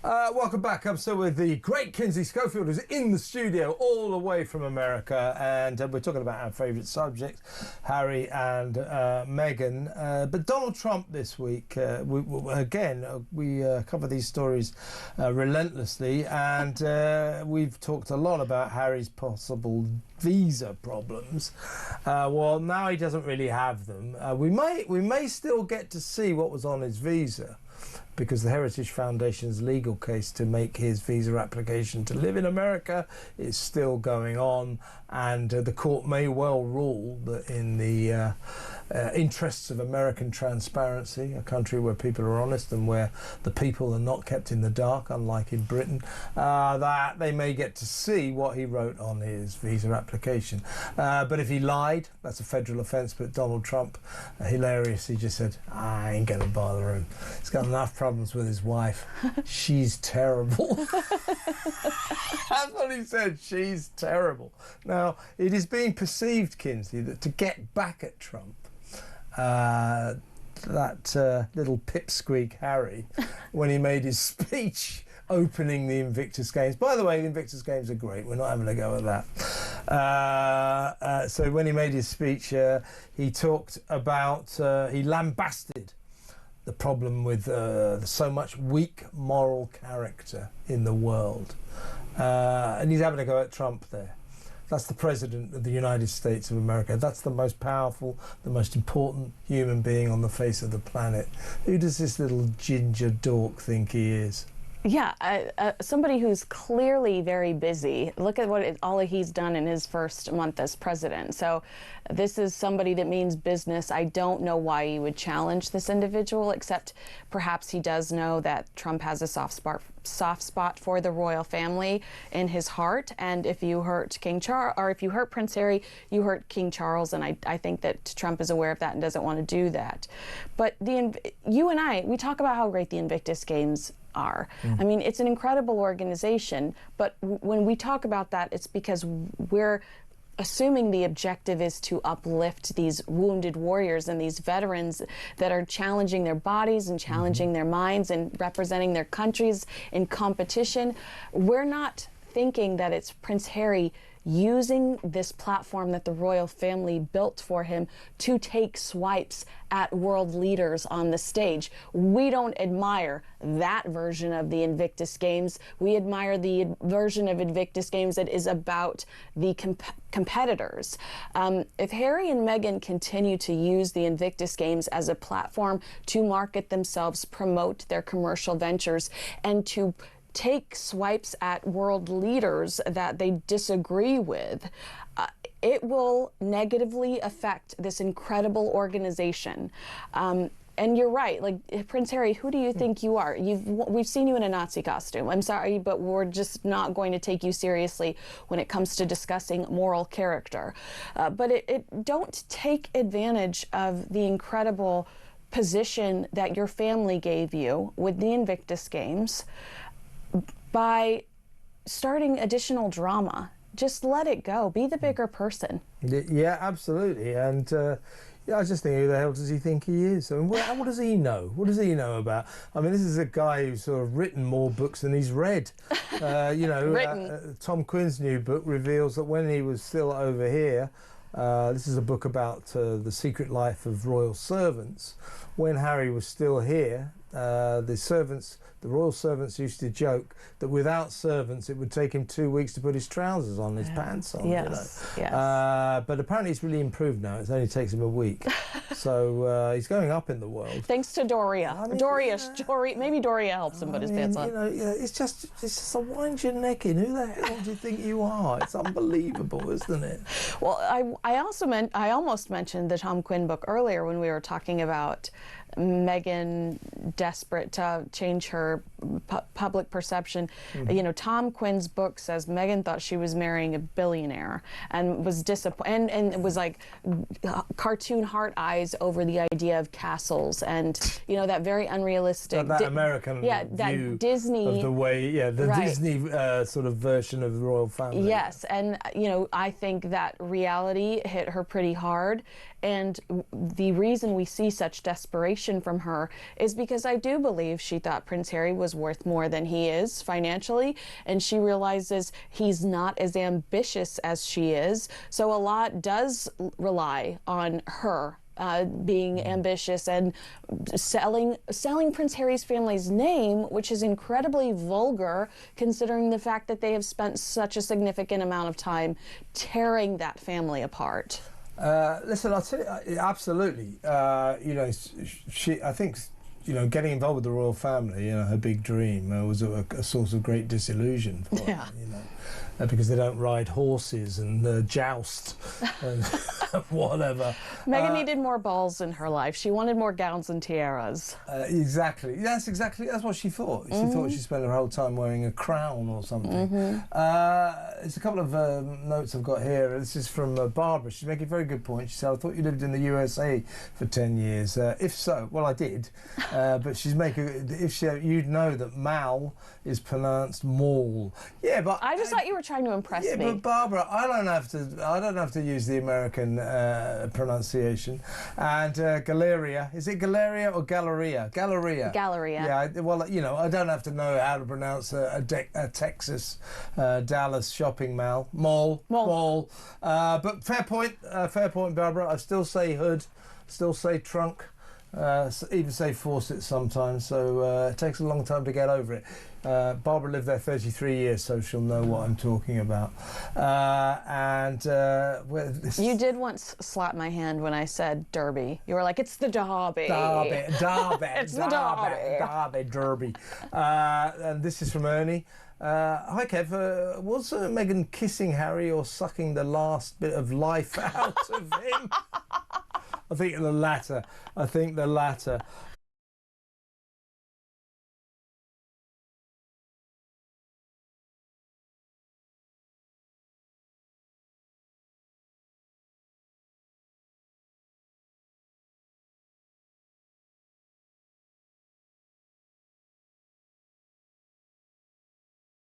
Welcome back. I'm still with the great Kinsey Schofield, who's in the studio all the way from America, and we're talking about our favourite subjects, Harry and Meghan. But Donald Trump this week, we cover these stories relentlessly, and we've talked a lot about Harry's possible visa problems. Well, now he doesn't really have them. We may still get to see what was on his visa, because the Heritage Foundation's legal case to make his visa application to live in America is still going on, and the court may well rule that in the interests of American transparency, a country where people are honest and where the people are not kept in the dark, unlike in Britain, that they may get to see what he wrote on his visa application. But if he lied, that's a federal offence. But Donald Trump, hilariously, just said, I ain't going to bother him. He's got enough problems with his wife. She's terrible. That's what he said. She's terrible. Now, it is being perceived, Kinsey, that to get back at Trump, that little pipsqueak Harry, when he made his speech opening the Invictus Games. By the way, the Invictus Games are great. We're not having a go at that. So when he made his speech, he talked about, he lambasted the problem with so much weak moral character in the world. And he's having a go at Trump there. That's the President of the United States of America. That's the most powerful, the most important human being on the face of the planet. Who does this little ginger dork think he is? Yeah, somebody who's clearly very busy. Look at all he's done in his first month as president. So this is somebody that means business. I don't know why he would challenge this individual, except perhaps he does know that Trump has a soft spot for the royal family in his heart. And if you hurt King Charles, or if you hurt Prince Harry, you hurt King Charles. And I think that Trump is aware of that and doesn't want to do that. But you and I, we talk about how great the Invictus Games are. I mean, it's an incredible organization, but when we talk about that, it's because we're assuming the objective is to uplift these wounded warriors and these veterans that are challenging their bodies and challenging their minds and representing their countries in competition. We're not thinking that it's Prince Harry using this platform that the royal family built for him to take swipes at world leaders on the stage. We don't admire that version of the Invictus Games. We admire the version of Invictus Games that is about the competitors. If Harry and Meghan continue to use the Invictus Games as a platform to market themselves, promote their commercial ventures, and to take swipes at world leaders that they disagree with, it will negatively affect this incredible organization. And you're right, like Prince Harry, who do you think you are? We've seen you in a Nazi costume. I'm sorry, but we're just not going to take you seriously when it comes to discussing moral character. But don't take advantage of the incredible position that your family gave you with the Invictus Games by starting additional drama. Just let it go. Be the bigger person. Yeah, absolutely. And I just think, who the hell does he think he is? I mean, what does he know? What does he know about? I mean, this is a guy who's sort of written more books than he's read. Tom Quinn's new book reveals that when he was still over here, this is a book about the secret life of royal servants. When Harry was still here, the royal servants used to joke that without servants it would take him 2 weeks to put his trousers on, his pants on. Yes, yes. But apparently it's really improved now. It only takes him a week. So he's going up in the world. Thanks to Doria. I mean, maybe Doria helps him put his pants on. It's just a wind your neck in. Who the hell do you think you are? It's unbelievable, isn't it? Well, I almost mentioned the Tom Quinn book earlier when we were talking about Meghan desperate to change her public perception. You know, Tom Quinn's book says Meghan thought she was marrying a billionaire and was disappointed, and it was like cartoon heart eyes over the idea of castles and, you know, that very unrealistic that American view that Disney of the way, Disney sort of version of the royal family. Yes, and you know, I think that reality hit her pretty hard, And the reason we see such desperation from her is because I do believe she thought Prince Harry was worth more than he is financially, and she realizes he's not as ambitious as she is. So a lot does rely on her being ambitious and selling Prince Harry's family's name, which is incredibly vulgar considering the fact that they have spent such a significant amount of time tearing that family apart. Listen, I'll tell you, absolutely. You know, I think, you know, getting involved with the royal family, you know, her big dream was a source of great disillusion for her, you know. Because they don't ride horses and joust and whatever. Meghan needed more balls in her life. She wanted more gowns and tiaras. Exactly. That's what she thought. She thought she'd spend her whole time wearing a crown or something. There's a couple of notes I've got here. This is from Barbara. She's making a very good point. She said, I thought you lived in the USA for 10 years. If so, well, I did. But she's making, you'd know that Mal is pronounced Maul. Yeah, but I just thought you were trying to impress me. Yeah, but Barbara, I don't have to use the American pronunciation. And Galeria, is it Galeria or Galleria? Galleria. Galleria. Yeah, well, you know, I don't have to know how to pronounce a Texas, Dallas shopping mall. But fair point, Barbara. I still say hood, still say trunk. Even say faucet sometimes, so it takes a long time to get over it. Barbara lived there 33 years, so she'll know what I'm talking about. You did once slap my hand when I said Derby. You were like, it's the Derby. Derby. It's the Derby. And this is from Ernie. Hi Kev, was Meghan kissing Harry or sucking the last bit of life out of him? I think the latter.